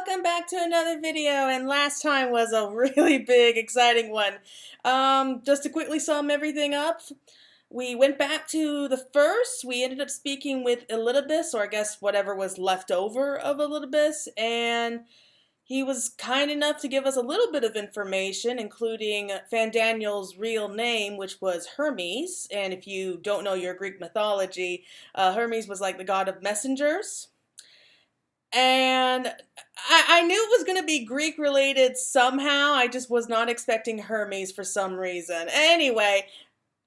welcome back to another video, and last time was a really big, exciting one. Just to quickly sum everything up, we went back to the first, we ended up speaking with Elidibus, or I guess whatever was left over of Elidibus, and he was kind enough to give us a little bit of information, including Fandaniel's real name, which was Hermes, and if you don't know your Greek mythology, Hermes was like the god of messengers. And I knew it was going to be Greek related somehow. I just was not expecting Hermes for some reason. Anyway,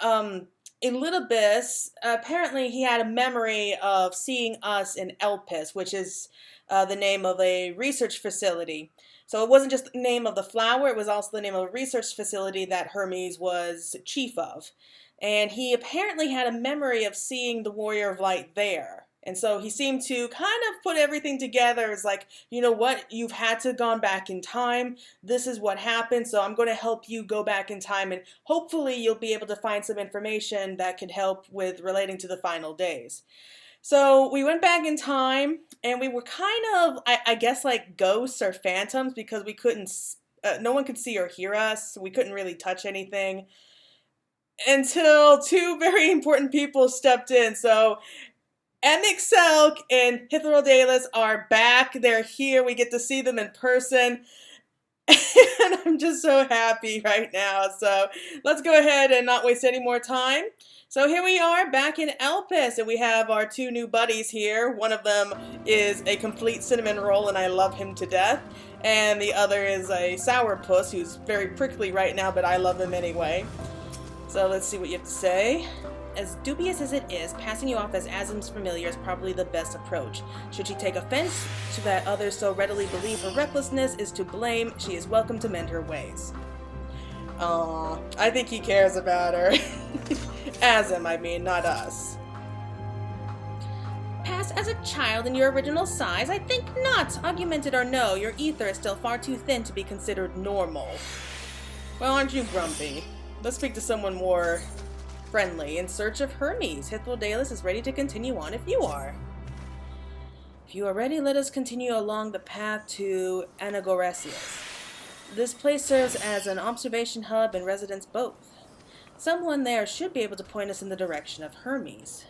Elidibus, apparently he had a memory of seeing us in Elpis, which is the name of a research facility. So it wasn't just the name of the flower, it was also the name of a research facility that Hermes was chief of. And he apparently had a memory of seeing the Warrior of Light there. And so he seemed to kind of put everything together as like, you know what, you've had to gone back in time. This is what happened, so I'm going to help you go back in time, and hopefully you'll be able to find some information that could help with relating to the final days. So we went back in time, and we were kind of, I guess, like ghosts or phantoms, because we couldn't, no one could see or hear us. So we couldn't really touch anything until two very important people stepped in. So Emet-Selch and Hythrodalis are back. They're here. We get to see them in person. And I'm just so happy right now. So let's go ahead and not waste any more time. So here we are back in Elpis, and we have our two new buddies here. One of them is a complete cinnamon roll, and I love him to death. And the other is a sourpuss who's very prickly right now, but I love him anyway. So let's see what you have to say. As dubious as it is, passing you off as Azim's familiar is probably the best approach. Should she take offense to that others so readily believe her recklessness is to blame, she is welcome to mend her ways. Aww, I think he cares about her. Azim, I mean, not us. Pass as a child in your original size? I think not. Augmented or no, your ether is still far too thin to be considered normal. Well, aren't you grumpy? Let's speak to someone more friendly. In search of Hermes. Hythrodalis is ready to continue on if you are. If you are ready, let us continue along the path to Anagoresius. This place serves as an observation hub and residence both. Someone there should be able to point us in the direction of Hermes.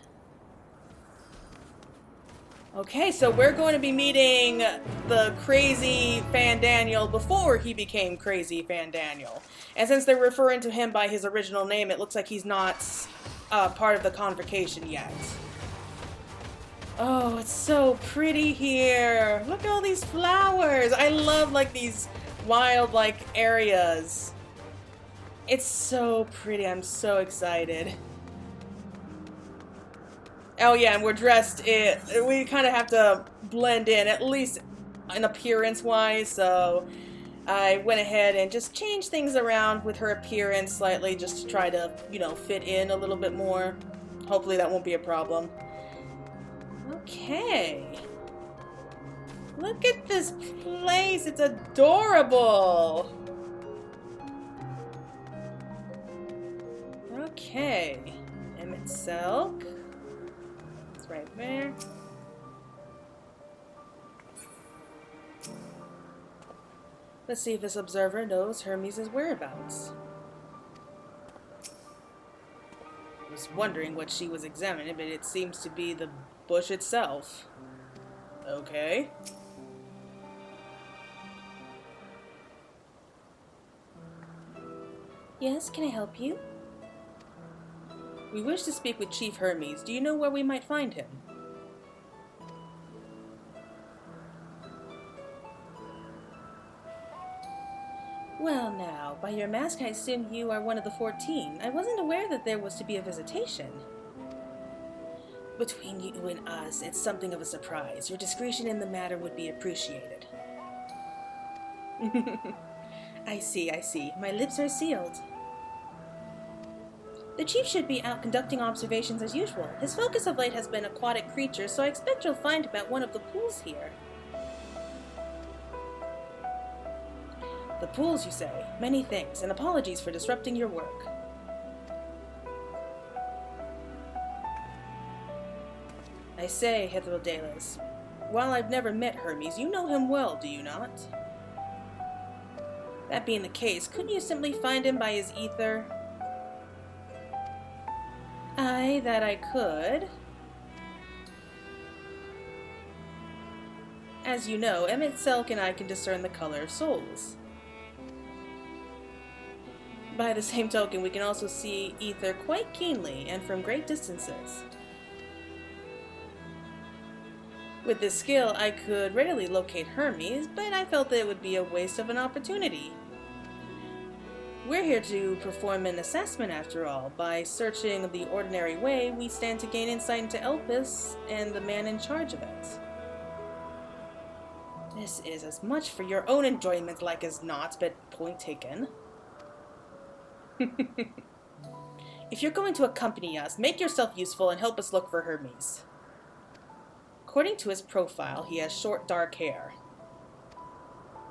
Okay, so we're going to be meeting the crazy Fandaniel before he became crazy Fandaniel. And since they're referring to him by his original name, it looks like he's not part of the convocation yet. Oh, it's so pretty here. Look at all these flowers. I love like these wild like areas. It's so pretty. I'm so excited. Oh yeah, and we're dressed we kind of have to blend in, at least in appearance-wise, so I went ahead and just changed things around with her appearance slightly just to try to, you know, fit in a little bit more. Hopefully that won't be a problem. Okay. Look at this place, it's adorable! Okay. Emet-Selch. Right there. Let's see if this observer knows Hermes' whereabouts. I was wondering what she was examining, but it seems to be the bush itself. Okay. Yes, can I help you? We wish to speak with Chief Hermes. Do you know where we might find him? Well now, by your mask I assume you are one of the 14. I wasn't aware that there was to be a visitation. Between you and us, it's something of a surprise. Your discretion in the matter would be appreciated. I see, I see. My lips are sealed. The chief should be out conducting observations as usual. His focus of late has been aquatic creatures, so I expect you'll find him at one of the pools here. The pools, you say? Many thanks, and apologies for disrupting your work. I say, Hythrodalis, while I've never met Hermes, you know him well, do you not? That being the case, couldn't you simply find him by his ether? Aye, that I could. As you know, Emet-Selch and I can discern the color of souls. By the same token, we can also see ether quite keenly and from great distances. With this skill, I could readily locate Hermes, but I felt that it would be a waste of an opportunity. We're here to perform an assessment after all. By searching the ordinary way, we stand to gain insight into Elpis and the man in charge of it. This is as much for your own enjoyment like as not, but point taken. If you're going to accompany us, make yourself useful and help us look for Hermes. According to his profile, he has short dark hair.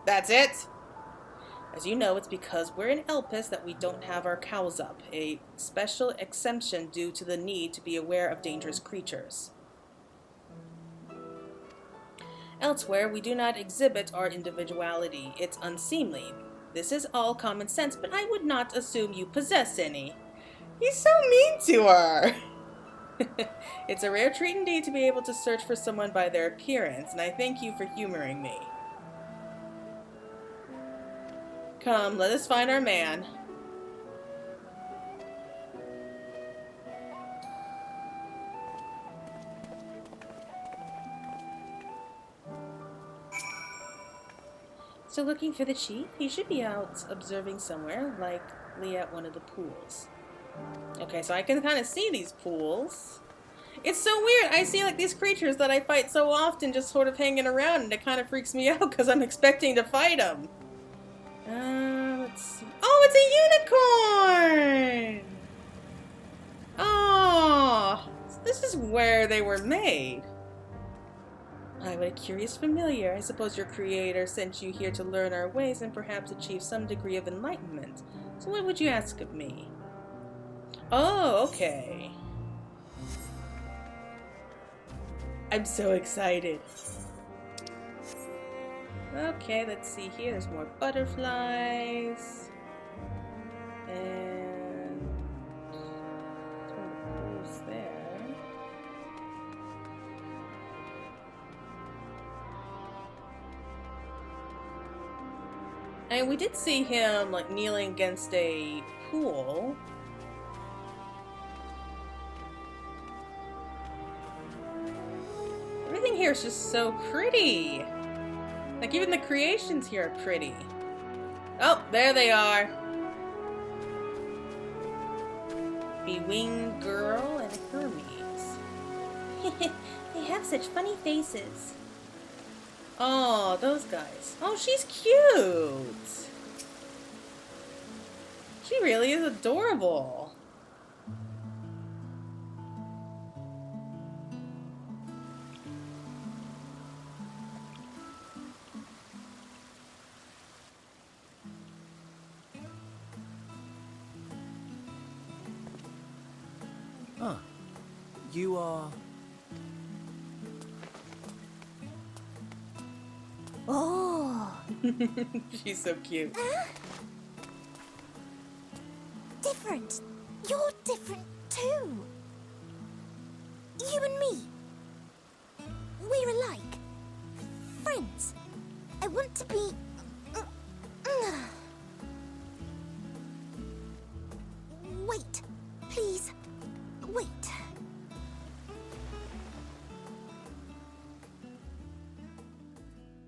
That's it? As you know, it's because we're in Elpis that we don't have our cowls up, a special exemption due to the need to be aware of dangerous creatures. Elsewhere, we do not exhibit our individuality. It's unseemly. This is all common sense, but I would not assume you possess any. He's so mean to her! It's a rare treat indeed to be able to search for someone by their appearance, and I thank you for humoring me. Come, let us find our man. So looking for the chief? He should be out observing somewhere, likely at one of the pools. Okay, so I can kind of see these pools. It's so weird. I see like these creatures that I fight so often just sort of hanging around, and it kind of freaks me out because I'm expecting to fight them. Let's see. Oh, it's a unicorn! Oh, this is where they were made. Ah, what a curious familiar. I suppose your creator sent you here to learn our ways and perhaps achieve some degree of enlightenment. So what would you ask of me? Oh, okay. I'm so excited. Okay, let's see here. There's more butterflies. And who's there? And we did see him like kneeling against a pool. Everything here is just so pretty. Like even the creations here are pretty. Oh, there they are. Bewinged girl and Hermes. They have such funny faces. Oh, those guys. Oh, she's cute. She really is adorable. Ah, you are... Oh! She's so cute. Different. You're different too. You and me. We're alike. Friends. I want to be... Wait. Please. Wait.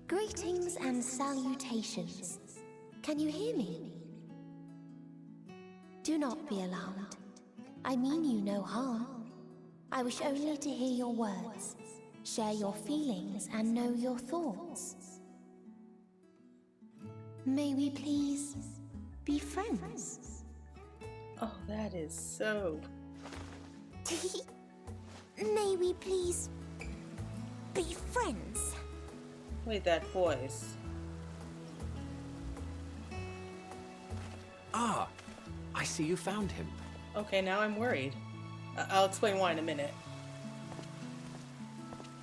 Greetings and salutations. Can you hear me? Do not be alarmed. I mean you no harm. I wish only to hear your words, share your feelings, and know your thoughts. May we please be friends? Oh, that is so... May we please be friends? Wait, that voice. Ah, I see you found him. Okay, now I'm worried. I'll explain why in a minute.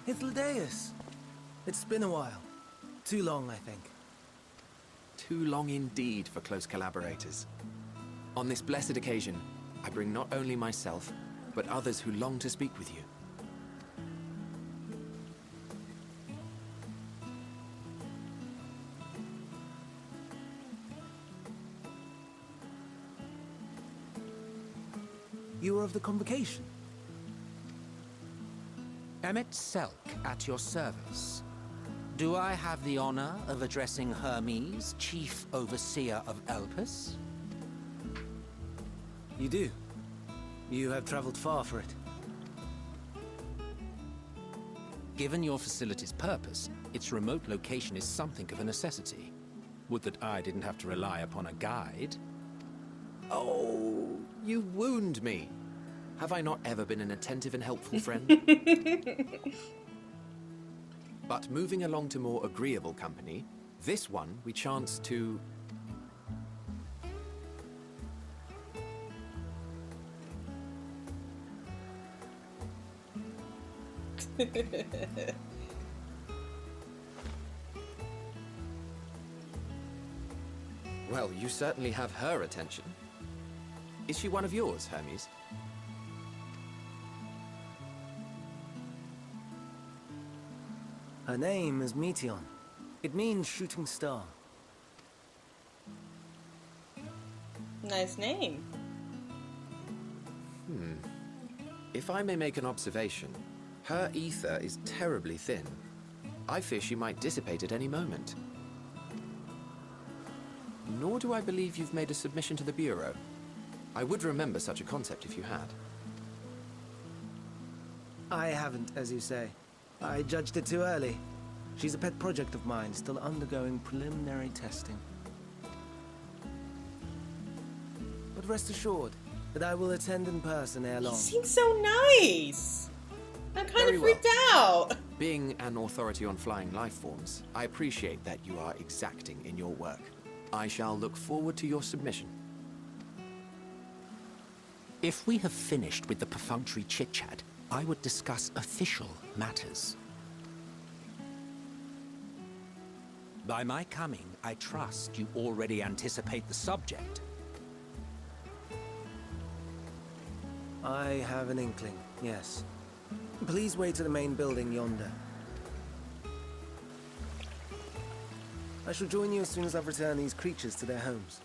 Hythlodaeus, It's been a while. Too long, I think. Too long indeed for close collaborators. On this blessed occasion, I bring not only myself, but others who long to speak with you. You are of the convocation? Emet-Selch at your service. Do I have the honor of addressing Hermes, Chief Overseer of Elpis? You do. You have traveled far for it. Given your facility's purpose, its remote location is something of a necessity. Would that I didn't have to rely upon a guide. Oh, you wound me. Have I not ever been an attentive and helpful friend? But moving along to more agreeable company, this one we chance to... Well, you certainly have her attention. Is she one of yours, Hermes? Her name is Meteion. It means shooting star. Nice name. If I may make an observation, her ether is terribly thin. I fear she might dissipate at any moment. Nor do I believe you've made a submission to the Bureau. I would remember such a concept if you had. I haven't, as you say. I judged it too early. She's a pet project of mine, still undergoing preliminary testing. But rest assured that I will attend in person ere long. He seems so nice. I'm kind Very of freaked out. Being an authority on flying life forms, I appreciate that you are exacting in your work. I shall look forward to your submission. If we have finished with the perfunctory chit-chat, I would discuss official matters. By my coming, I trust you already anticipate the subject. I have an inkling, yes. Please wait to the main building yonder. I shall join you as soon as I've returned these creatures to their homes.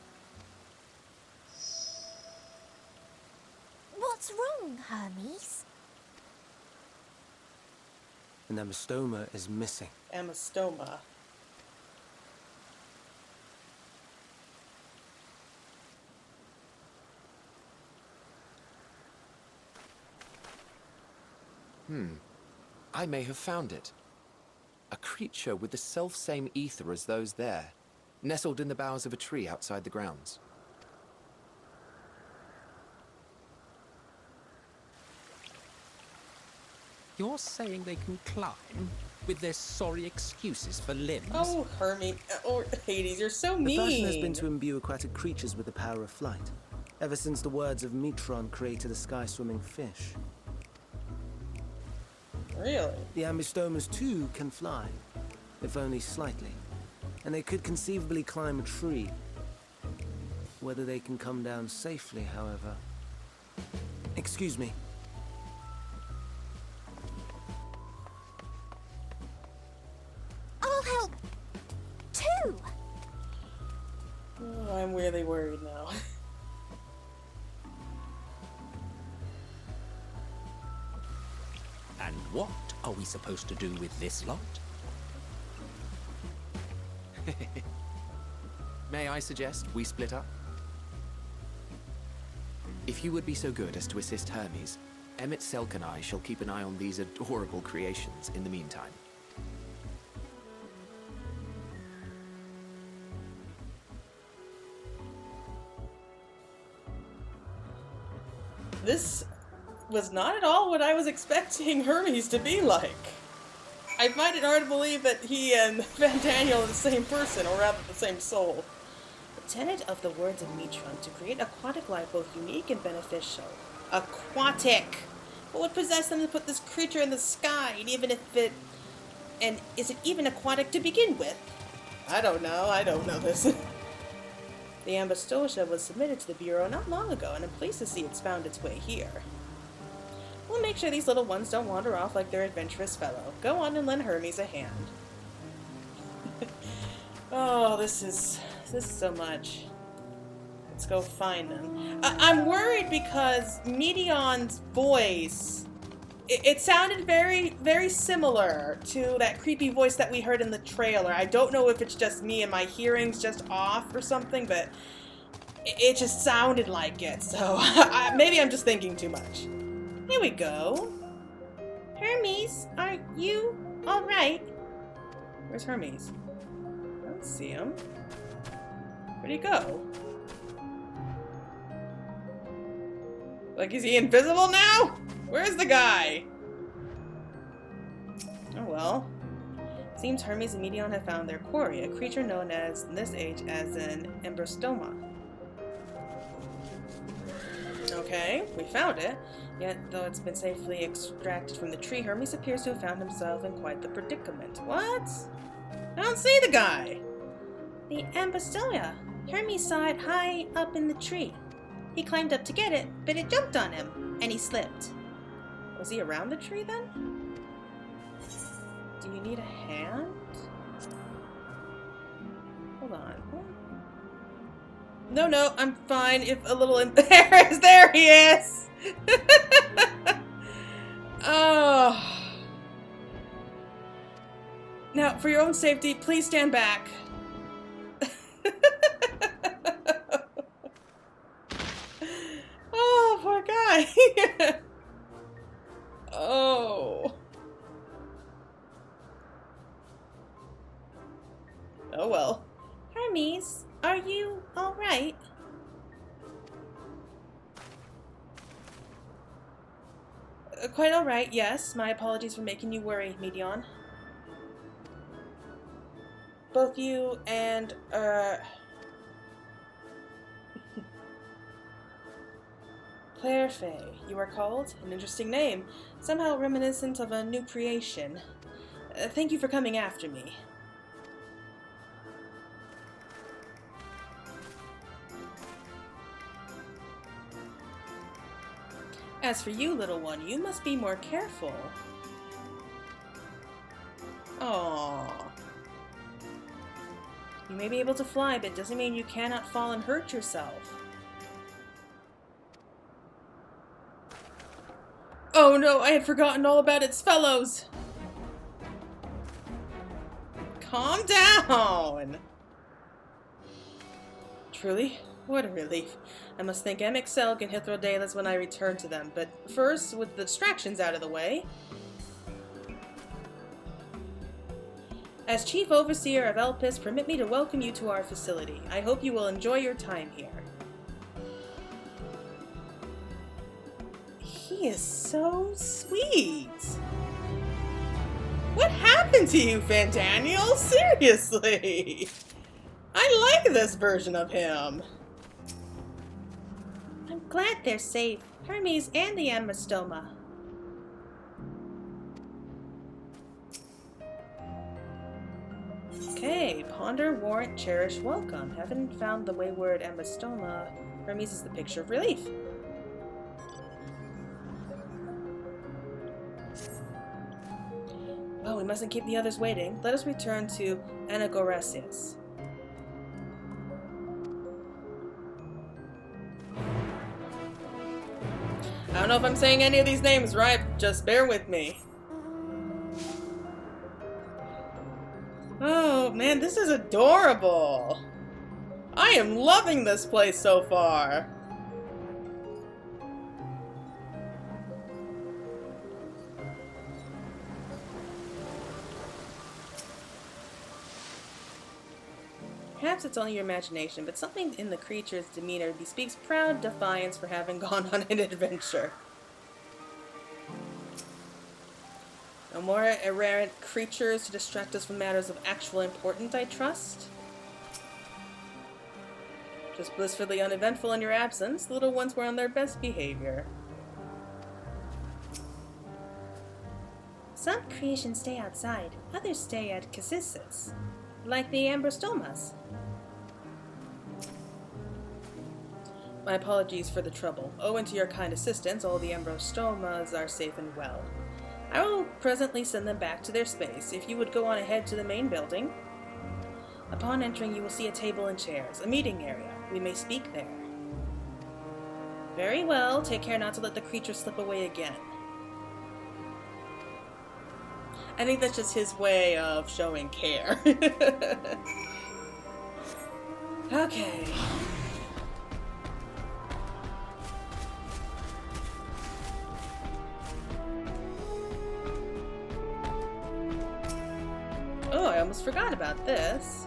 What's wrong, Hermes? An amostoma is missing. Amastoma. I may have found it. A creature with the self-same ether as those there, nestled in the boughs of a tree outside the grounds. You're saying they can climb with their sorry excuses for limbs? Oh, Hermes. Or Hades, you're so The mean. fashion has been to imbue aquatic creatures with the power of flight, ever since the words of Meteion created a sky-swimming fish. Really? The ambistomas too can fly, if only slightly, and they could conceivably climb a tree. Whether they can come down safely, however... Excuse me. I'll help, too. Oh, I'm really worried now. And what are we supposed to do with this lot? May I suggest we split up? If you would be so good as to assist Hermes, Emet-Selch and I shall keep an eye on these adorable creations in the meantime. This was not at all what I was expecting Hermes to be like. I find it hard to believe that he and Fandaniel are the same person, or rather the same soul. The tenet of the words of Meteion, to create aquatic life both unique and beneficial. Aquatic! What would possess them to put this creature in the sky, and even if it And is it even aquatic to begin with? I don't know this. The Emet-Selch was submitted to the Bureau not long ago, and I'm pleased to see it's found its way here. We'll make sure these little ones don't wander off like their adventurous fellow. Go on and lend Hermes a hand. Oh, this is so much. Let's go find them. I'm worried because Meteion's voice, it sounded very, very similar to that creepy voice that we heard in the trailer. I don't know if it's just me and my hearing's just off or something, but it just sounded like it. So maybe I'm just thinking too much. Here we go. Hermes, are you all right? Where's Hermes? I don't see him. Where'd he go? Like, is he invisible now? Where's the guy? Oh well. Seems Hermes and Meteion have found their quarry, a creature known as, in this age, as an Embrystoma. Okay, we found it. Yet, though it's been safely extracted from the tree, Hermes appears to have found himself in quite the predicament. What? I don't see the guy. The Embrystoma. Hermes saw it high up in the tree. He climbed up to get it, but it jumped on him, and he slipped. Was he around the tree then? Do you need a hand? Hold on. No, I'm fine. If a little there he is. Oh. Now, for your own safety, please stand back. Oh, poor guy. Oh. Oh well. Hermes, are you all right? Quite all right, yes. My apologies for making you worry, Meteion. Both you and, Claire Fay, you are called? An interesting name. Somehow reminiscent of a new creation. Thank you for coming after me. As for you, little one, you must be more careful. Aww. You may be able to fly, but it doesn't mean you cannot fall and hurt yourself. Oh no, I had forgotten all about its fellows! Calm down! Truly? What a relief. I must thank Emet-Selch and Hithrodalis when I return to them, but first, with the distractions out of the way... As Chief Overseer of Elpis, permit me to welcome you to our facility. I hope you will enjoy your time here. He is so sweet. What happened to you, Fandaniel? Seriously. I like this version of him. I'm glad they're safe. Hermes and the Emet-Selch. Okay, ponder, warrant, cherish, welcome. Haven't found the wayward Emet-Selch. Hermes is the picture of relief. Well, we mustn't keep the others waiting. Let us return to Anagorasius. I don't know if I'm saying any of these names right, just bear with me. Oh man, this is adorable. I am loving this place so far. Perhaps it's only your imagination, but something in the creature's demeanor bespeaks proud defiance for having gone on an adventure. No more errant creatures to distract us from matters of actual importance, I trust. Just blissfully uneventful in your absence, the little ones were on their best behavior. Some creations stay outside, others stay at Cassis, like the ambrostomas. My apologies for the trouble. Owing to your kind assistance, all the ambrostomas are safe and well. I will presently send them back to their space. If you would go on ahead to the main building. Upon entering, you will see a table and chairs, a meeting area. We may speak there. Very well. Take care not to let the creature slip away again. I think that's just his way of showing care. Okay. Oh, I almost forgot about this.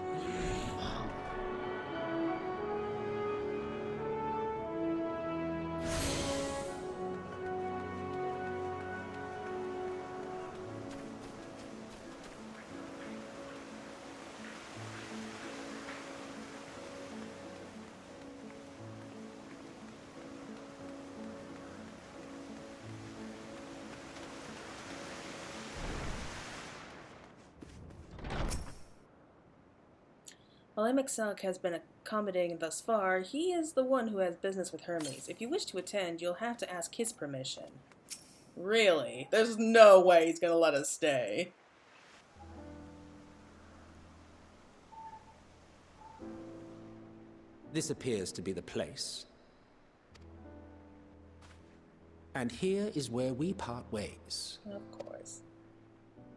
While Emet-Selch has been accommodating thus far, he is the one who has business with Hermes. If you wish to attend, you'll have to ask his permission. Really? There's no way he's gonna let us stay. This appears to be the place. And here is where we part ways. Of course.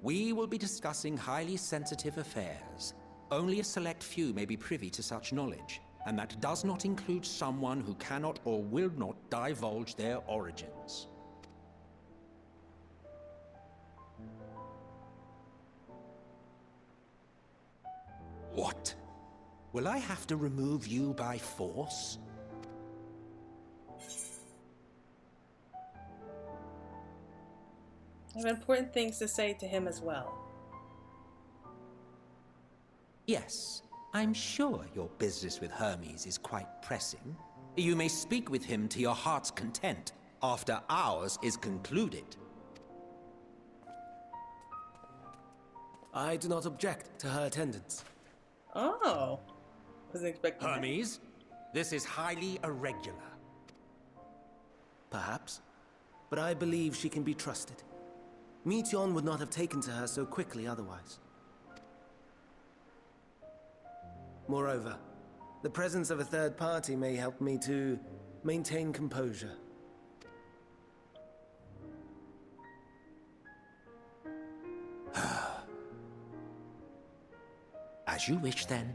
We will be discussing highly sensitive affairs. Only a select few may be privy to such knowledge, and that does not include someone who cannot or will not divulge their origins. What? Will I have to remove you by force? I have important things to say to him as well. Yes, I'm sure your business with Hermes is quite pressing. You may speak with him to your heart's content after ours is concluded. I do not object to her attendance. Oh. Wasn't expecting that. Hermes, this is highly irregular. Perhaps, but I believe she can be trusted. Meteion would not have taken to her so quickly otherwise. Moreover, the presence of a third party may help me to maintain composure. As you wish, then.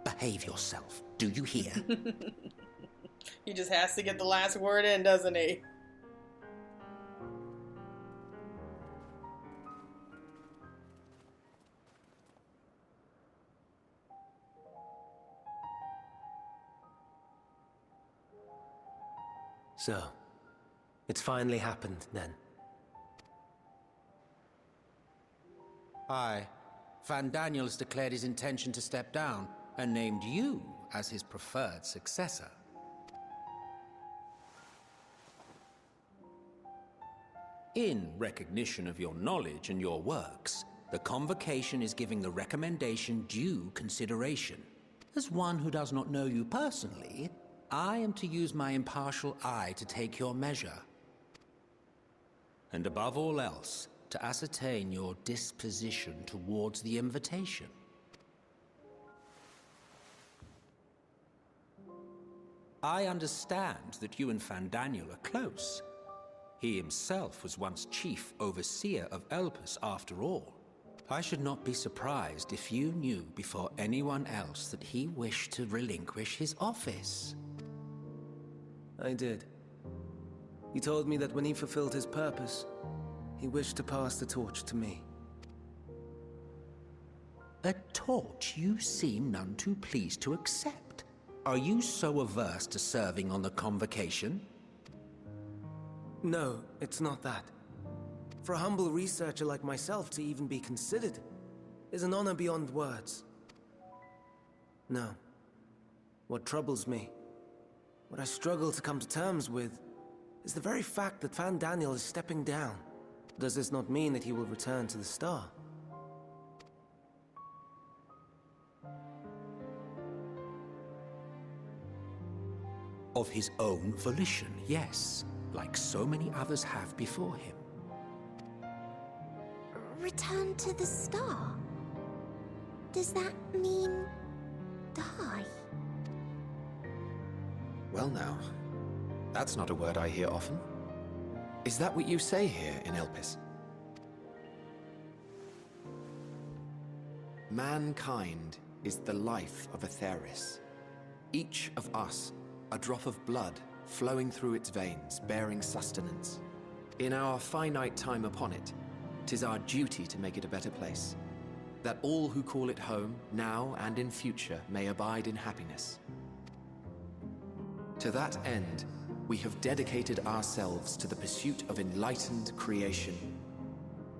Behave yourself, do you hear? He just has to get the last word in, doesn't he? So, it's finally happened, then. Aye. Fandaniel has declared his intention to step down, and named you as his preferred successor. In recognition of your knowledge and your works, the Convocation is giving the recommendation due consideration. As one who does not know you personally, I am to use my impartial eye to take your measure. And above all else, to ascertain your disposition towards the invitation. I understand that you and Fandaniel are close. He himself was once chief overseer of Elpis after all. I should not be surprised if you knew before anyone else that he wished to relinquish his office. I did. He told me that when he fulfilled his purpose, he wished to pass the torch to me. A torch you seem none too pleased to accept. Are you so averse to serving on the Convocation? No, it's not that. For a humble researcher like myself to even be considered is an honor beyond words. No. What troubles me, what I struggle to come to terms with, is the very fact that Fandaniel is stepping down. Does this not mean that he will return to the star? Of his own volition, yes, like so many others have before him. Return to the star? Does that mean die? Well now, that's not a word I hear often. Is that what you say here in Elpis? Mankind is the life of Atheris. Each of us, a drop of blood flowing through its veins, bearing sustenance. In our finite time upon it, 'tis our duty to make it a better place, that all who call it home, now and in future, may abide in happiness. To that end, we have dedicated ourselves to the pursuit of enlightened creation.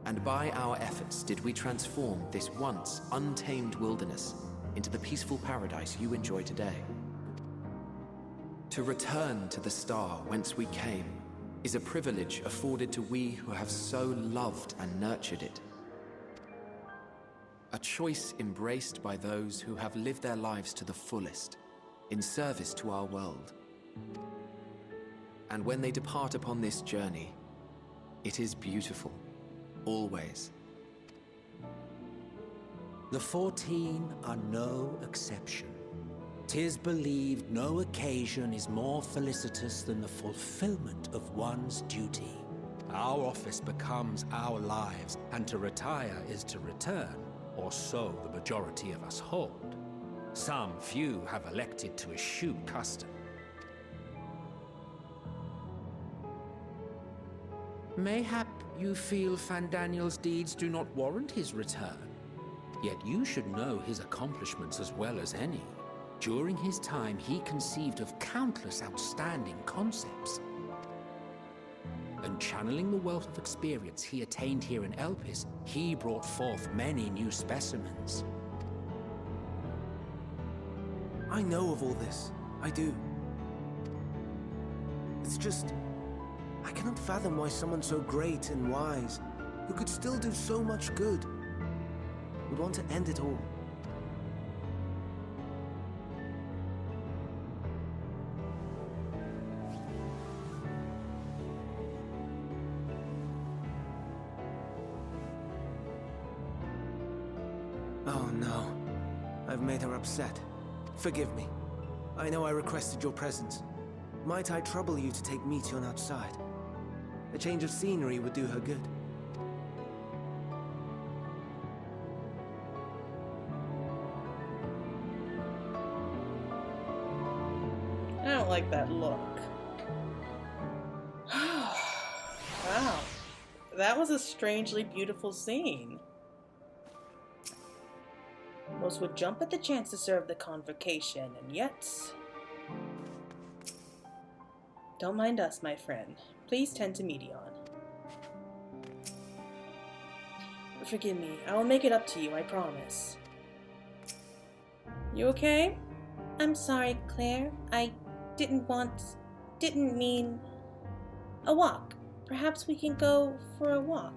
And by our efforts did we transform this once untamed wilderness into the peaceful paradise you enjoy today. To return to the star whence we came is a privilege afforded to we who have so loved and nurtured it. A choice embraced by those who have lived their lives to the fullest, in service to our world. And when they depart upon this journey, it is beautiful, always. The 14 are no exception. 'Tis believed no occasion is more felicitous than the fulfillment of one's duty. Our office becomes our lives, and to retire is to return, or so the majority of us hold. Some few have elected to eschew custom. Mayhap you feel Fandaniel's deeds do not warrant his return. Yet you should know his accomplishments as well as any. During his time, he conceived of countless outstanding concepts. And channeling the wealth of experience he attained here in Elpis, he brought forth many new specimens. I know of all this. I do. It's just, I cannot fathom why someone so great and wise, who could still do so much good, would want to end it all. Oh no. I've made her upset. Forgive me. I know I requested your presence. Might I trouble you to take Meteion outside? A change of scenery would do her good. I don't like that look. Wow. That was a strangely beautiful scene. Most would jump at the chance to serve the convocation, and yet... Don't mind us, my friend. Please tend to Meteion. Forgive me. I will make it up to you, I promise. You okay? I'm sorry, Claire. I didn't mean... A walk. Perhaps we can go for a walk.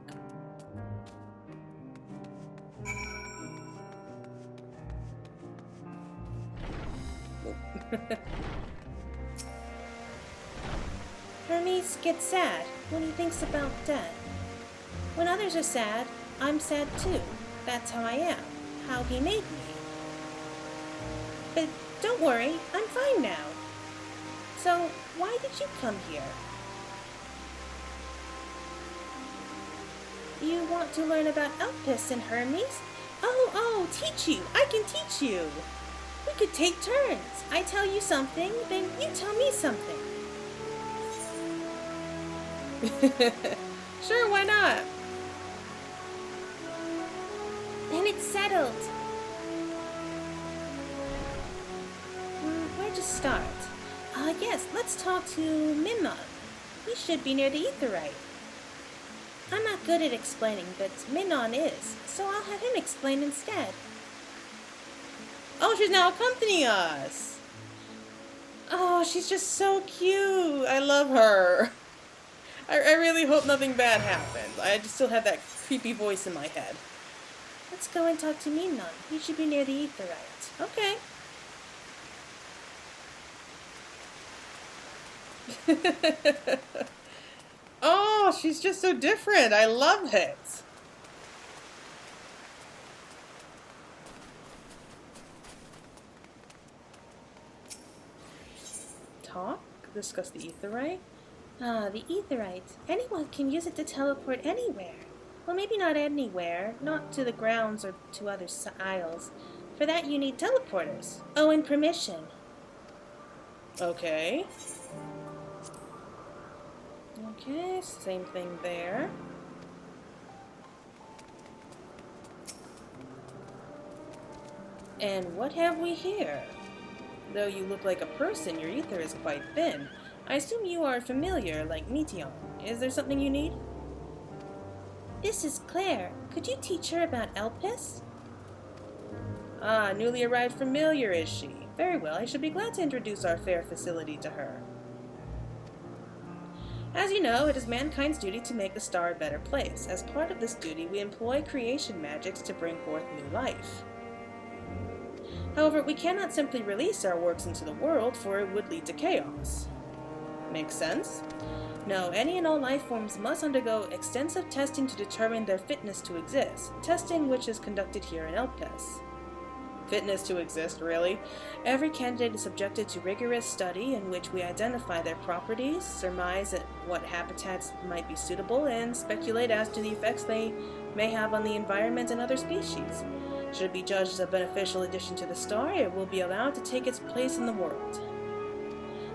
Hermes gets sad when he thinks about death. When others are sad, I'm sad too. That's how I am. How he made me. But don't worry, I'm fine now. So, why did you come here? You want to learn about Elpis and Hermes? Oh, teach you! I can teach you! We could take turns. I tell you something, then you tell me something. Sure, why not? Then it's settled. Where to start? Yes, let's talk to Memnon. He should be near the Aetheryte. I'm not good at explaining, but Memnon is, so I'll have him explain instead. Oh, she's now accompanying us. Oh, she's just so cute. I love her. I really hope nothing bad happens. I just still have that creepy voice in my head. Let's go and talk to Memnon. He should be near the Aetherite. Okay. Oh, she's just so different. I love it. Talk? Discuss the Aetherite? Ah, the Aetherite. Anyone can use it to teleport anywhere. Well, maybe not anywhere. Not to the grounds or to other isles. For that you need teleporters. Oh, and permission. Okay. Okay, same thing there. And what have we here? Though you look like a person, your ether is quite thin. I assume you are familiar, like Meteion. Is there something you need? This is Claire. Could you teach her about Elpis? Ah, newly arrived familiar, is she? Very well, I shall be glad to introduce our fair facility to her. As you know, it is mankind's duty to make the star a better place. As part of this duty, we employ creation magics to bring forth new life. However, we cannot simply release our works into the world, for it would lead to chaos. Makes sense? No, any and all life forms must undergo extensive testing to determine their fitness to exist, testing which is conducted here in Elpis. Fitness to exist, really? Every candidate is subjected to rigorous study in which we identify their properties, surmise at what habitats might be suitable, and speculate as to the effects they may have on the environment and other species. Should it be judged as a beneficial addition to the star, it will be allowed to take its place in the world.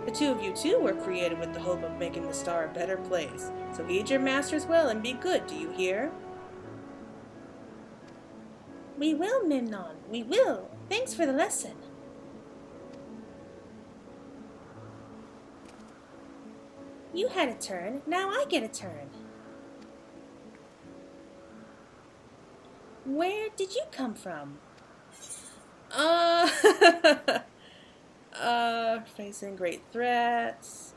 The two of you, too, were created with the hope of making the star a better place. So heed your masters well and be good, do you hear? We will, Memnon. We will. Thanks for the lesson. You had a turn. Now I get a turn. Where did you come from? Facing great threats.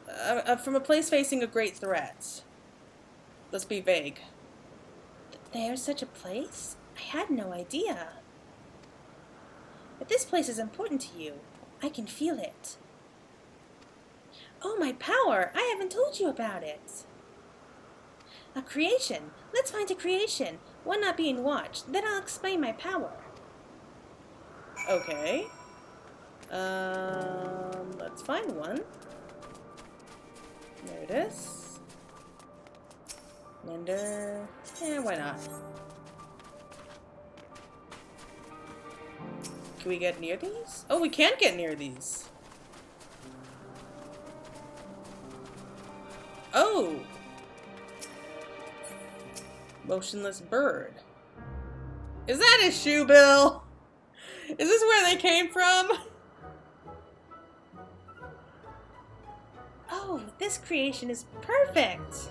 From a place facing a great threat. Let's be vague. There's such a place? I had no idea. But this place is important to you. I can feel it. Oh, my power! I haven't told you about it. A creation. Let's find a creation. One not being watched. Then I'll explain my power. Okay. Let's find one. There it is. Lender. Why not? Can we get near these? Oh, we can't get near these. Oh! Motionless bird. Is that a shoe bill? Is this where they came from? Oh, this creation is perfect!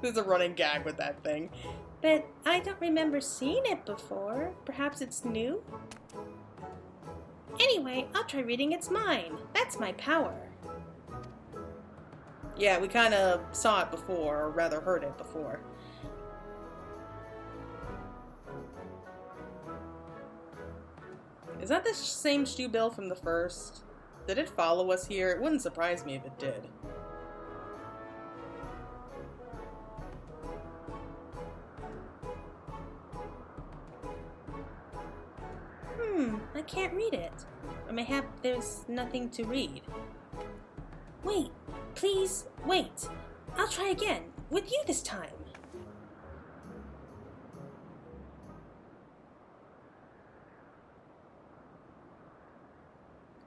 There's a running gag with that thing. But I don't remember seeing it before. Perhaps it's new? Anyway, I'll try reading its mind. That's my power. Yeah, we kind of saw it before, or rather heard it before. Is that the same shoe bill from the first? Did it follow us here? It wouldn't surprise me if it did. I can't read it. Or mayhap there's nothing to read. Wait, please, wait. I'll try again, with you this time.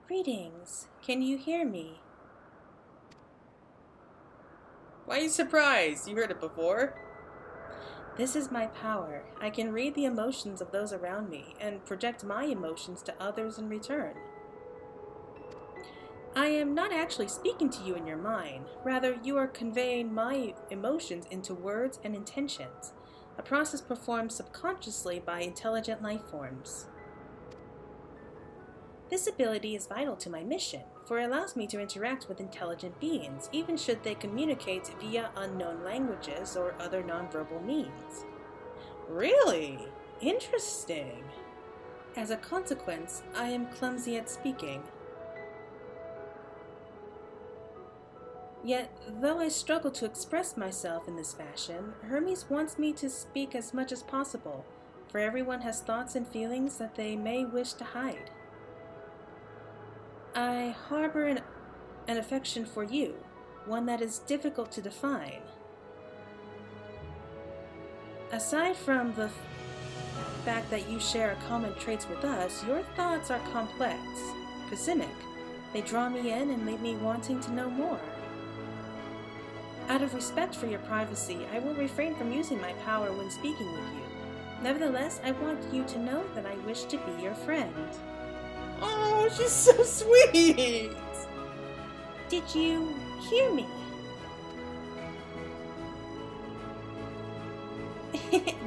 Greetings. Can you hear me? Why are you surprised? You heard it before. This is my power. I can read the emotions of those around me and project my emotions to others in return. I am not actually speaking to you in your mind. Rather, you are conveying my emotions into words and intentions, a process performed subconsciously by intelligent life forms. This ability is vital to my mission. for it allows me to interact with intelligent beings, even should they communicate via unknown languages or other nonverbal means. Really? Interesting. As a consequence, I am clumsy at speaking. Yet, though I struggle to express myself in this fashion, Hermes wants me to speak as much as possible, for everyone has thoughts and feelings that they may wish to hide. I harbor an affection for you, one that is difficult to define. Aside from the fact that you share common traits with us, your thoughts are complex, cosmic. They draw me in and leave me wanting to know more. Out of respect for your privacy, I will refrain from using my power when speaking with you. Nevertheless, I want you to know that I wish to be your friend. Oh, she's so sweet! Did you hear me?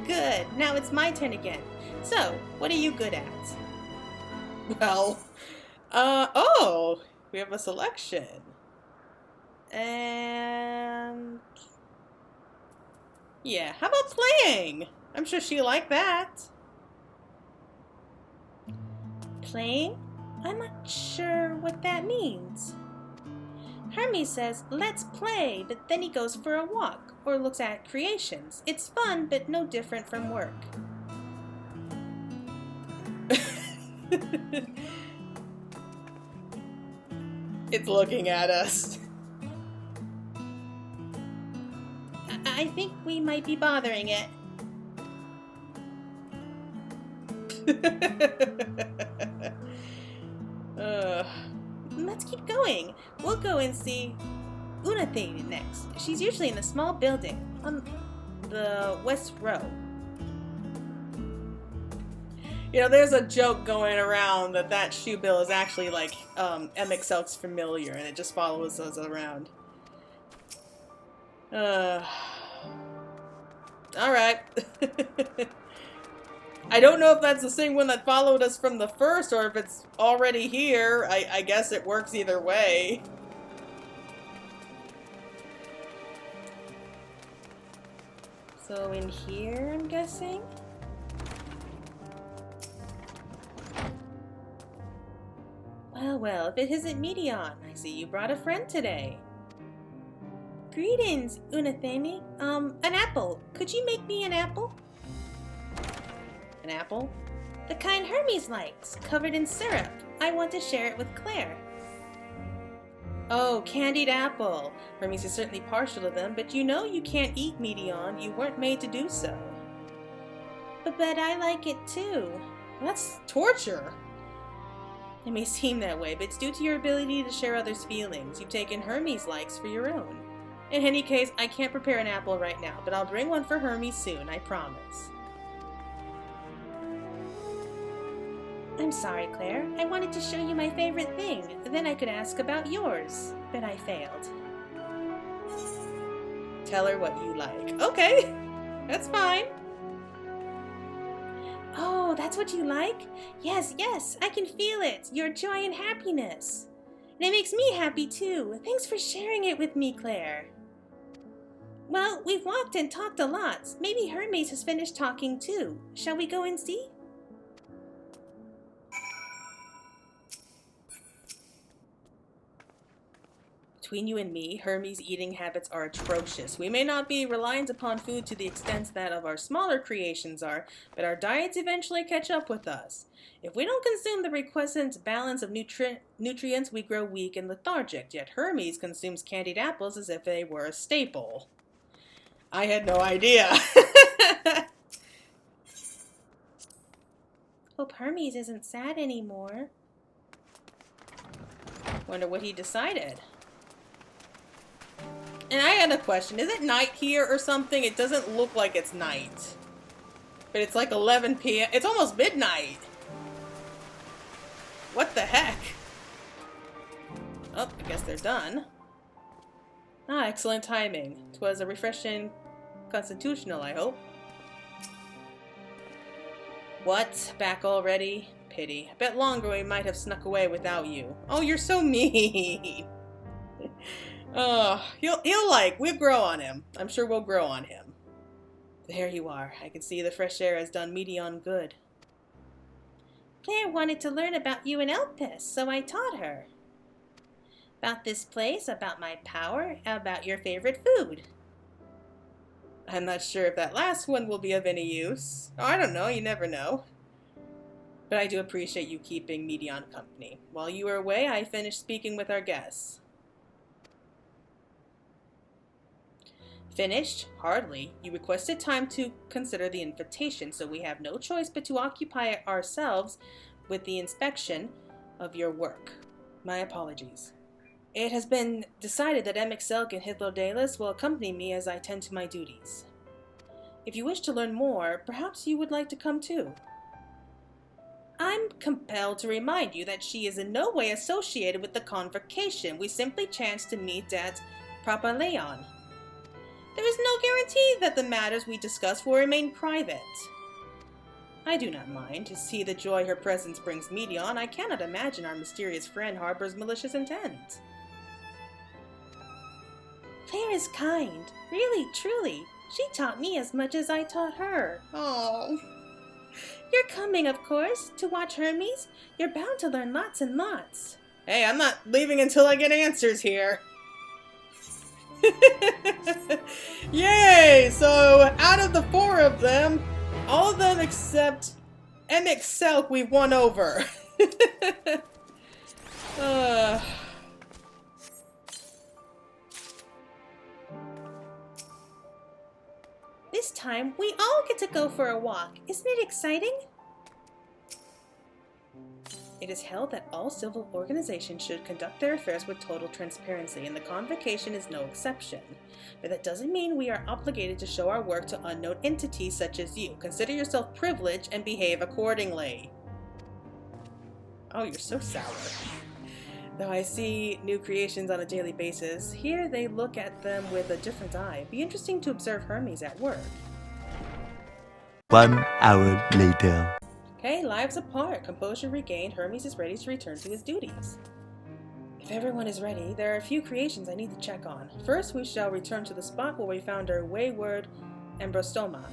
Good. Now it's my turn again. So, what are you good at? Well, we have a selection. And yeah, how about playing? I'm sure she'll like that. Playing? I'm not sure what that means. Hermes says, let's play, but then he goes for a walk, or looks at creations. It's fun, but no different from work. It's looking at us. I think we might be bothering it. Let's keep going. We'll go and see Unathane next. She's usually in a small building on the west row. You know, there's a joke going around that shoe bill is actually like Emet-Selch's familiar, and it just follows us around. Alright. I don't know if that's the same one that followed us from the first, or if it's already here. I guess it works either way. So in here, I'm guessing? Well, if it isn't Meteion, I see you brought a friend today. Greetings, Unathane. An apple. Could you make me an apple? An apple? The kind Hermes likes, covered in syrup. I want to share it with Claire. Oh, candied apple. Hermes is certainly partial to them, but you know you can't eat Meteion. You weren't made to do so. But I like it too. That's torture. It may seem that way, but it's due to your ability to share others' feelings. You've taken Hermes' likes for your own. In any case, I can't prepare an apple right now, but I'll bring one for Hermes soon, I promise. I'm sorry, Claire. I wanted to show you my favorite thing. Then I could ask about yours, but I failed. Tell her what you like. Okay, that's fine. Oh, that's what you like? Yes, I can feel it. Your joy and happiness. And it makes me happy too. Thanks for sharing it with me, Claire. Well, we've walked and talked a lot. Maybe Hermes has finished talking too. Shall we go and see? Between you and me, Hermes' eating habits are atrocious. We may not be reliant upon food to the extent that of our smaller creations are, but our diets eventually catch up with us. If we don't consume the requisite balance of nutrients, we grow weak and lethargic, yet Hermes consumes candied apples as if they were a staple. I had no idea. Hope Hermes isn't sad anymore. Wonder what he decided. And I had a question. Is it night here or something? It doesn't look like it's night. But it's like 11 p.m. It's almost midnight. What the heck? Oh, I guess they're done. Ah, excellent timing. 'Twas a refreshing constitutional, I hope. What? Back already? pity. A bit longer we might have snuck away without you. Oh, you're so mean. Oh, we'll grow on him. I'm sure we'll grow on him. There you are. I can see the fresh air has done Meteion good. Claire wanted to learn about you and Elpis, so I taught her. About this place, about my power, about your favorite food. I'm not sure if that last one will be of any use. Oh, I don't know, you never know. But I do appreciate you keeping Meteion company. While you were away, I finished speaking with our guests. Finished? Hardly. You requested time to consider the invitation, so we have no choice but to occupy ourselves with the inspection of your work. My apologies. It has been decided that Emet-Selch and Hythlodalis will accompany me as I tend to my duties. If you wish to learn more, perhaps you would like to come too. I'm compelled to remind you that she is in no way associated with the convocation. We simply chanced to meet at Propylaeon. There is no guarantee that the matters we discuss will remain private. I do not mind. To see the joy her presence brings Meteion, I cannot imagine our mysterious friend harbors malicious intent. Claire is kind. Really, truly. She taught me as much as I taught her. Oh. You're coming, of course, to watch Hermes. You're bound to learn lots and lots. Hey, I'm not leaving until I get answers here. Yay! So, out of the 4 of them, all of them except Emet-Selch we've won over. This time, we all get to go for a walk. Isn't it exciting? It is held that all civil organizations should conduct their affairs with total transparency, and the convocation is no exception. But that doesn't mean we are obligated to show our work to unknown entities such as you. Consider yourself privileged and behave accordingly. Oh, you're so sour. Though I see new creations on a daily basis, here they look at them with a different eye. It'd be interesting to observe Hermes at work. 1 hour later. Okay, lives apart. Composure regained. Hermes is ready to return to his duties. If everyone is ready, there are a few creations I need to check on. First, we shall return to the spot where we found our wayward Ambrostoma.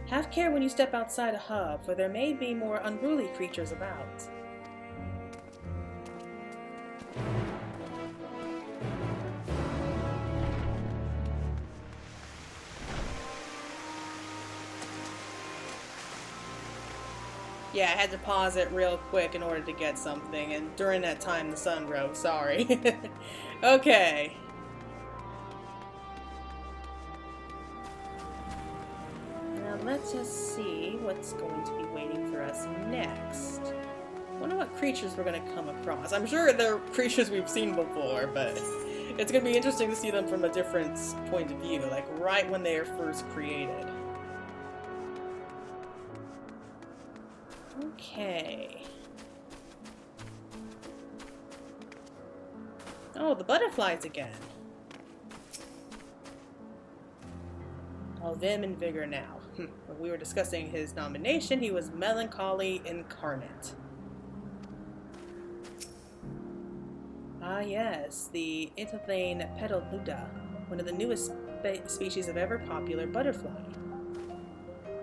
Have care when you step outside a hub, for there may be more unruly creatures about. Yeah, I had to pause it real quick in order to get something, and during that time the sun rose, sorry. Okay. Now let's just see what's going to be waiting for us next. I wonder what creatures we're going to come across. I'm sure they're creatures we've seen before, but it's going to be interesting to see them from a different point of view, like right when they are first created. Okay. Oh, the butterflies again. Oh, vim and vigor now. When we were discussing his nomination, he was melancholy incarnate. Ah yes, the Ithilane Petalluda, one of the newest species of ever-popular butterfly.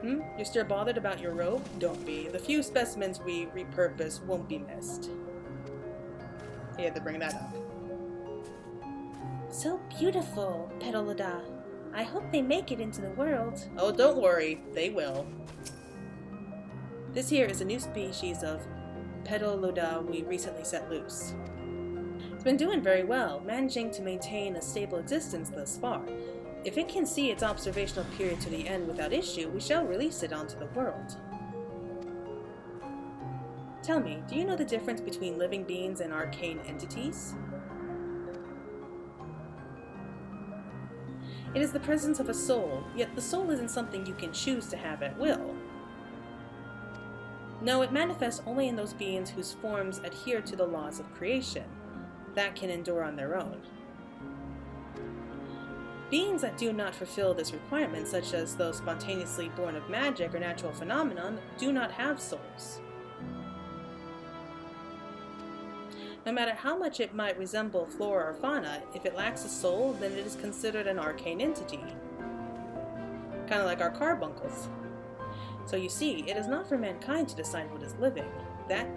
You're still bothered about your robe? Don't be. The few specimens we repurpose won't be missed. He had to bring that up. So beautiful, Petalluda. I hope they make it into the world. Oh, don't worry. They will. This here is a new species of Petalluda we recently set loose. It's been doing very well, managing to maintain a stable existence thus far. If it can see its observational period to the end without issue, we shall release it onto the world. Tell me, do you know the difference between living beings and arcane entities? It is the presence of a soul, yet the soul isn't something you can choose to have at will. No, it manifests only in those beings whose forms adhere to the laws of creation, that can endure on their own. Beings that do not fulfill this requirement, such as those spontaneously born of magic or natural phenomenon, do not have souls. No matter how much it might resemble flora or fauna, if it lacks a soul, then it is considered an arcane entity. Kind of like our carbuncles. So you see, it is not for mankind to decide what is living. That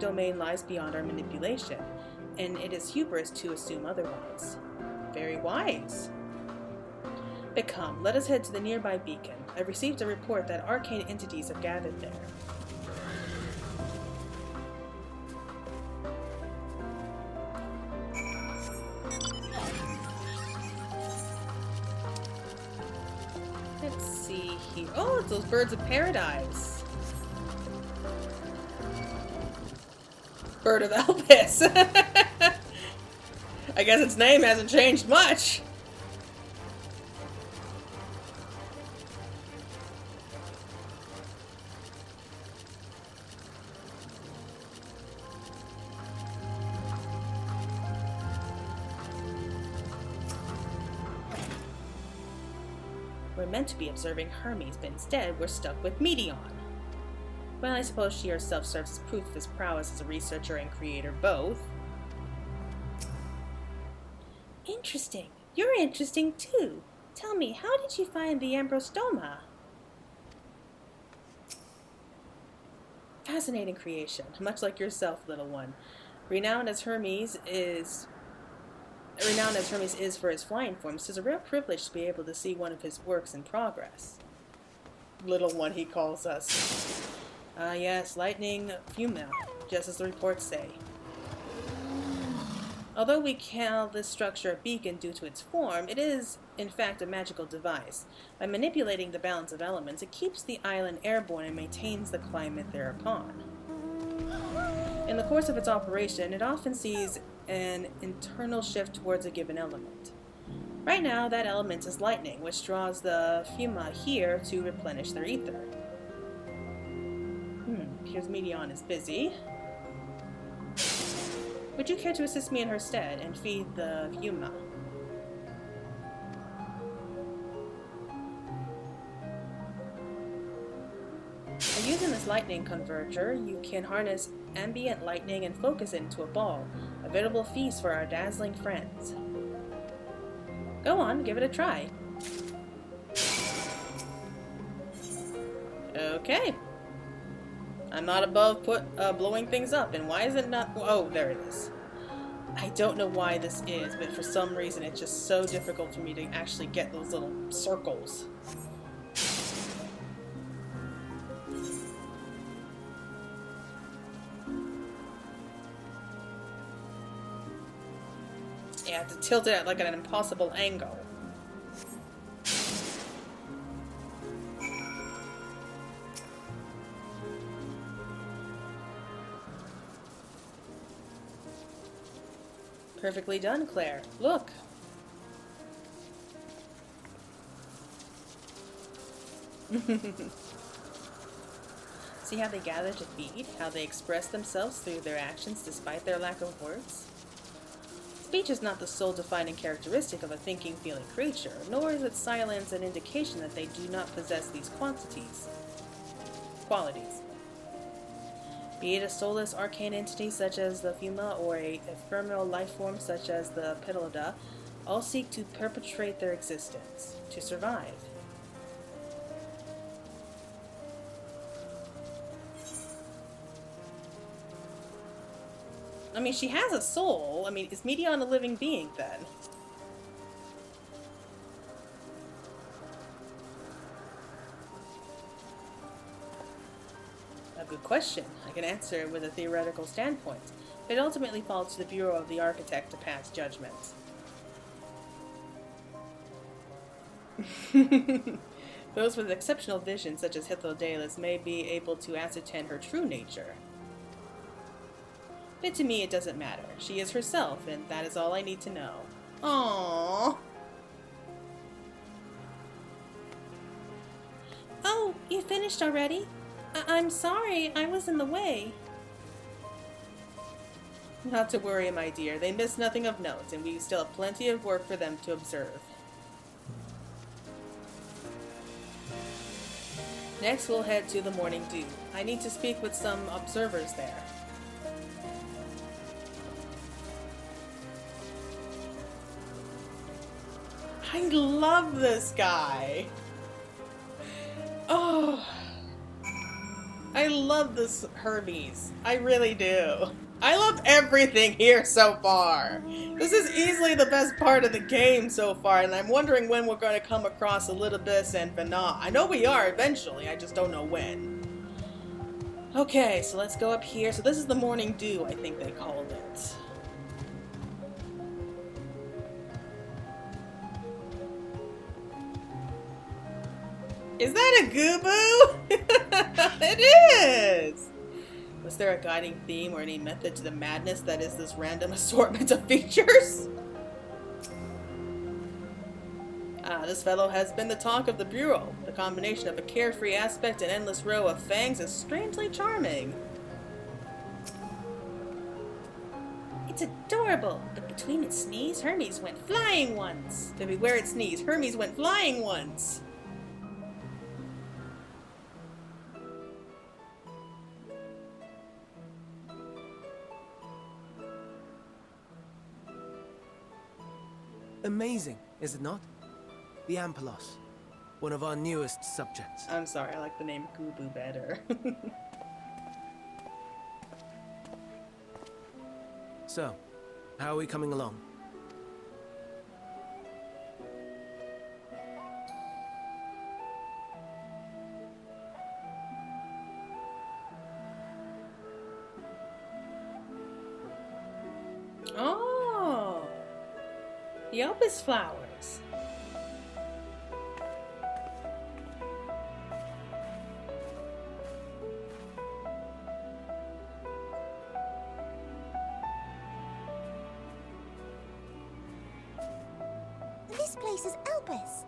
domain lies beyond our manipulation, and it is hubris to assume otherwise. Very wise. But come, let us head to the nearby beacon. I've received a report that arcane entities have gathered there. Let's see here. Oh, it's those birds of paradise. Bird of Elpis. I guess its name hasn't changed much. We're meant to be observing Hermes, but instead we're stuck with Meteion. Well, I suppose she herself serves as proof of his prowess as a researcher and creator both. Interesting. You're interesting too. Tell me, how did you find the Ambrostoma? Fascinating creation, much like yourself, little one. Renowned as Hermes is for his flying forms, it is a real privilege to be able to see one of his works in progress. Little one, he calls us. Ah, yes, lightning Fuma, just as the reports say. Although we call this structure a beacon due to its form, it is, in fact, a magical device. By manipulating the balance of elements, it keeps the island airborne and maintains the climate thereupon. In the course of its operation, it often sees an internal shift towards a given element. Right now, that element is lightning, which draws the Fuma here to replenish their ether. Appears Meteion is busy. Would you care to assist me in her stead and feed the Fuma? By using this lightning converter, you can harness ambient lightning and focus it into a ball, a veritable feast for our dazzling friends. Go on, give it a try. Okay. I'm not above blowing things up, and why is it not? Oh, there it is. I don't know why this is, but for some reason it's just so difficult for me to actually get those little circles. Yeah, I have to tilt it at like an impossible angle. Perfectly done, Claire. Look. See how they gather to feed? How they express themselves through their actions despite their lack of words? Speech is not the sole defining characteristic of a thinking, feeling creature, nor is its silence an indication that they do not possess these qualities. Be it a soulless arcane entity such as the Fuma or a ephemeral life form such as the Petalida, all seek to perpetuate their existence, to survive. I mean, she has a soul. I mean, is Meteion a living being then? A good question. I can answer it with a theoretical standpoint, but it ultimately falls to the Bureau of the Architect to pass judgment. Those with exceptional vision, such as Hythlodalis, may be able to ascertain her true nature. But to me, it doesn't matter. She is herself, and that is all I need to know. Aww. Oh, you finished already? I'm sorry, I was in the way. Not to worry, my dear. They miss nothing of note, and we still have plenty of work for them to observe. Next, we'll head to the Morning Dew. I need to speak with some observers there. I love this guy. Oh, I love this Hermes. I really do. I love everything here so far. This is easily the best part of the game so far, and I'm wondering when we're going to come across Elidibus and Vana. I know we are eventually, I just don't know when. Okay, so let's go up here. So this is the Morning Dew, I think they called it. Is that a Gooboo? It is! Was there a guiding theme or any method to the madness that is this random assortment of features? This fellow has been the talk of the Bureau. The combination of a carefree aspect and endless row of fangs is strangely charming. It's adorable, but between its sneeze, Hermes went flying once. To beware its sneeze, Hermes went flying once. Amazing, is it not? The Ampelos, one of our newest subjects. I'm sorry, I like the name Gooboo better. So, how are we coming along? Oh! The Opus flowers. This place is Elpis.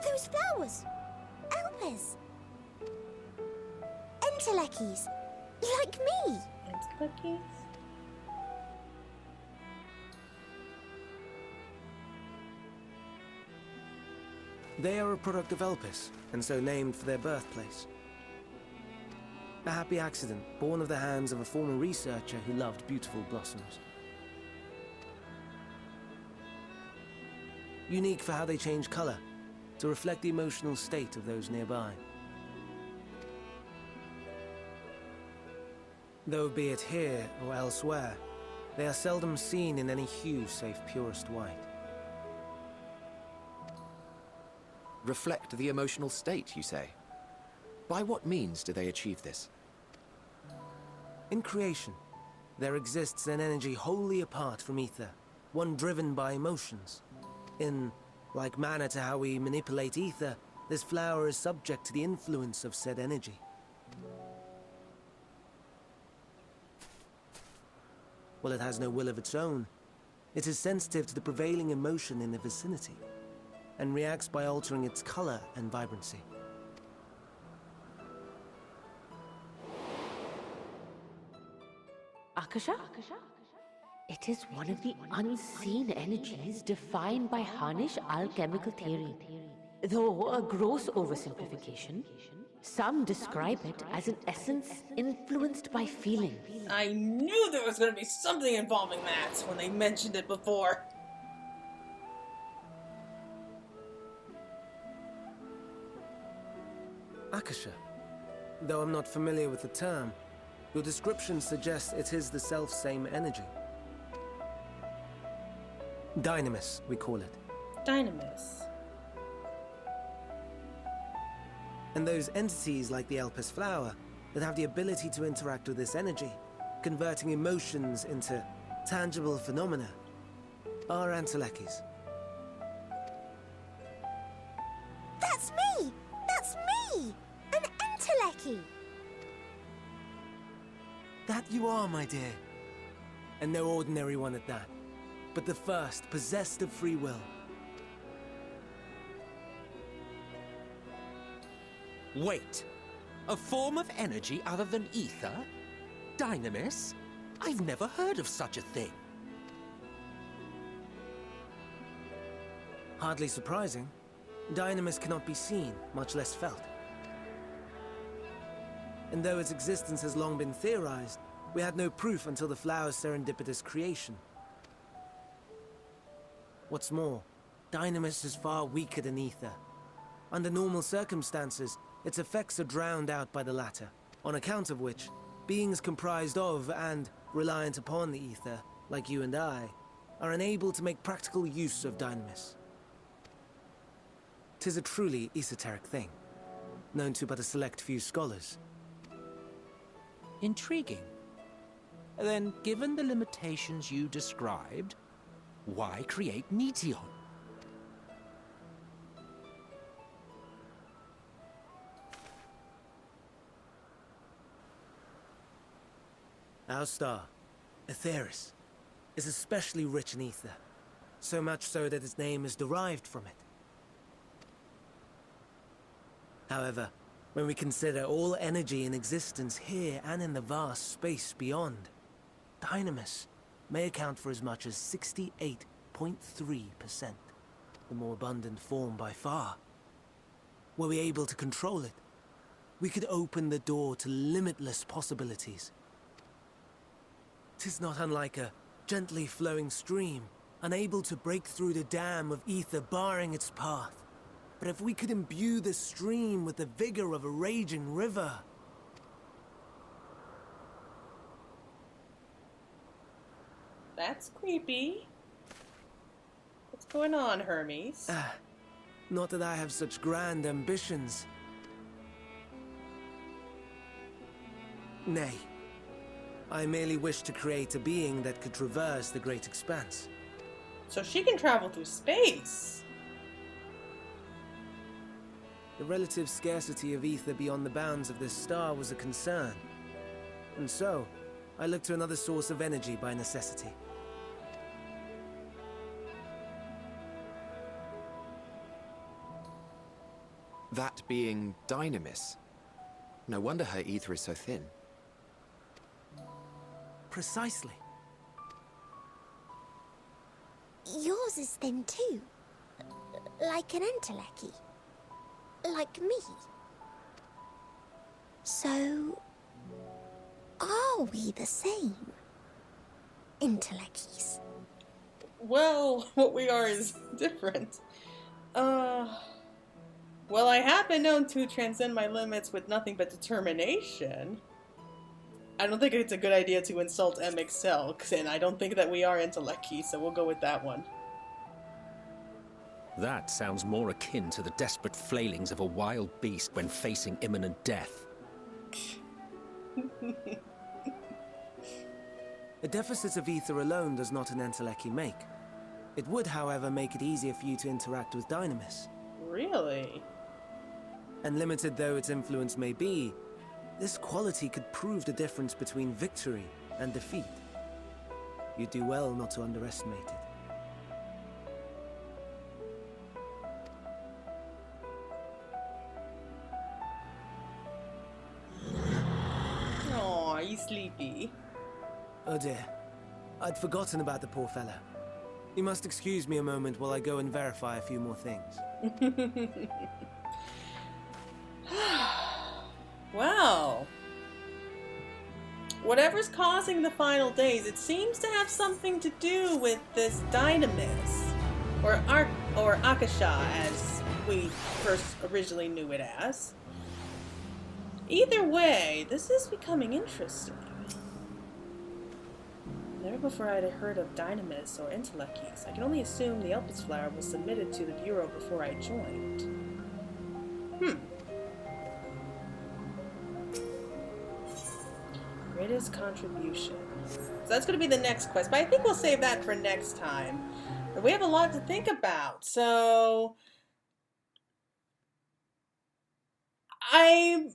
Those flowers. Elpis. Entelekis. Like me. Cookies. They are a product of Elpis, and so named for their birthplace. A happy accident, born of the hands of a former researcher who loved beautiful blossoms. Unique for how they change color, to reflect the emotional state of those nearby. Though be it here or elsewhere, they are seldom seen in any hue save purest white. Reflect the emotional state, you say? By what means do they achieve this? In creation, there exists an energy wholly apart from ether, one driven by emotions. In like manner to how we manipulate ether, this flower is subject to the influence of said energy. While it has no will of its own, it is sensitive to the prevailing emotion in the vicinity, and reacts by altering its color and vibrancy. Akasha? It is one of the unseen energies defined by Harnish alchemical theory. Though a gross oversimplification, some describe it as an essence influenced by feeling. I knew there was going to be something involving that when they mentioned it before. Akasha. Though I'm not familiar with the term, your description suggests it is the self-same energy. Dynamis, we call it. Dynamis. And those entities like the Elpis flower that have the ability to interact with this energy, converting emotions into tangible phenomena, are Entelekis. That's me! That's me! An Enteleki! That you are, my dear. And no ordinary one at that, but the first possessed of free will. Wait. A form of energy other than ether? Dynamis? I've never heard of such a thing. Hardly surprising. Dynamis cannot be seen, much less felt. And though its existence has long been theorized, we had no proof until the flower's serendipitous creation. What's more, Dynamis is far weaker than Ether. Under normal circumstances, its effects are drowned out by the latter, on account of which, beings comprised of and reliant upon the Ether, like you and I, are unable to make practical use of Dynamis. 'Tis a truly esoteric thing, known to but a select few scholars. Intriguing. Then, given the limitations you described, why create Meteion? Our star, Aetheris, is especially rich in ether, so much so that its name is derived from it. However, when we consider all energy in existence here and in the vast space beyond, Dynamis may account for as much as 68.3%, the more abundant form by far. Were we able to control it, we could open the door to limitless possibilities. 'Tis not unlike a gently flowing stream, unable to break through the dam of ether barring its path. But if we could imbue the stream with the vigor of a raging river... That's creepy. What's going on, Hermes? Not that I have such grand ambitions. Nay. I merely wish to create a being that could traverse the great expanse. So she can travel through space. The relative scarcity of ether beyond the bounds of this star was a concern. And so, I looked to another source of energy by necessity. That being Dynamis. No wonder her ether is so thin. Precisely. Yours is thin too. Like an Entelechy. Like me. So... are we the same? Entelechys. Well, what we are is different. Well, I have been known to transcend my limits with nothing but determination. I don't think it's a good idea to insult Emet-Selch, and I don't think that we are Entelechy, so we'll go with that one. That sounds more akin to the desperate flailings of a wild beast when facing imminent death. A deficit of ether alone does not an Entelechy make. It would, however, make it easier for you to interact with Dynamis. Really? And limited though its influence may be, this quality could prove the difference between victory and defeat. You do well not to underestimate it. Aw, you sleepy. Oh dear. I'd forgotten about the poor fella. You must excuse me a moment while I go and verify a few more things. Wow. Whatever's causing the final days, it seems to have something to do with this Dynamis. Or Akasha, as we first originally knew it as. Either way, this is becoming interesting. Never before I'd heard of Dynamis or Entelechy. I can only assume the Elpis flower was submitted to the Bureau before I joined. Greatest contribution. So that's going to be the next quest, but I think we'll save that for next time. We have a lot to think about, so... I'm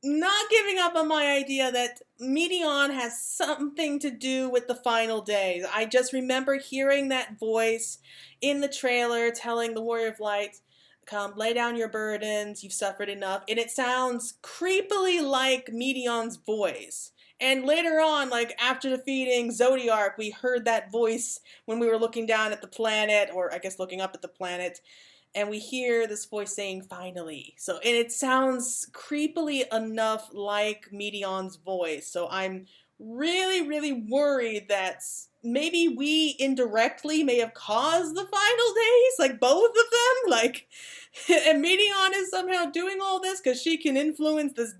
not giving up on my idea that Meteion has something to do with the final days. I just remember hearing that voice in the trailer telling the Warrior of Light, come, lay down your burdens, you've suffered enough. And it sounds creepily like Meteion's voice. And later on, like after defeating Zodiark, we heard that voice when we were looking down at the planet, or I guess looking up at the planet. and we hear this voice saying finally. So, and it sounds creepily enough like Meteion's voice. So I'm really, really worried that maybe we indirectly may have caused the final days, like both of them, like, and Meteion is somehow doing all this because she can influence this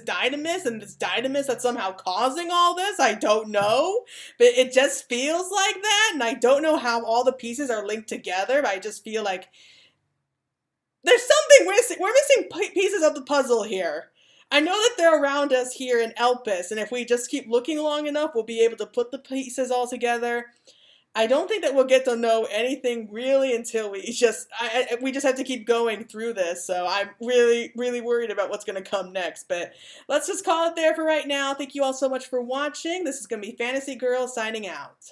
dynamis, and this dynamis that's somehow causing all this. I don't know, but it just feels like that, and I don't know how all the pieces are linked together, but I just feel like there's something we're missing pieces of the puzzle here. I know that they're around us here in Elpis, and if we just keep looking long enough, we'll be able to put the pieces all together. I don't think that we'll get to know anything really until we just have to keep going through this. So I'm really, really worried about what's going to come next. But let's just call it there for right now. Thank you all so much for watching. This is going to be Fantasy Girl signing out.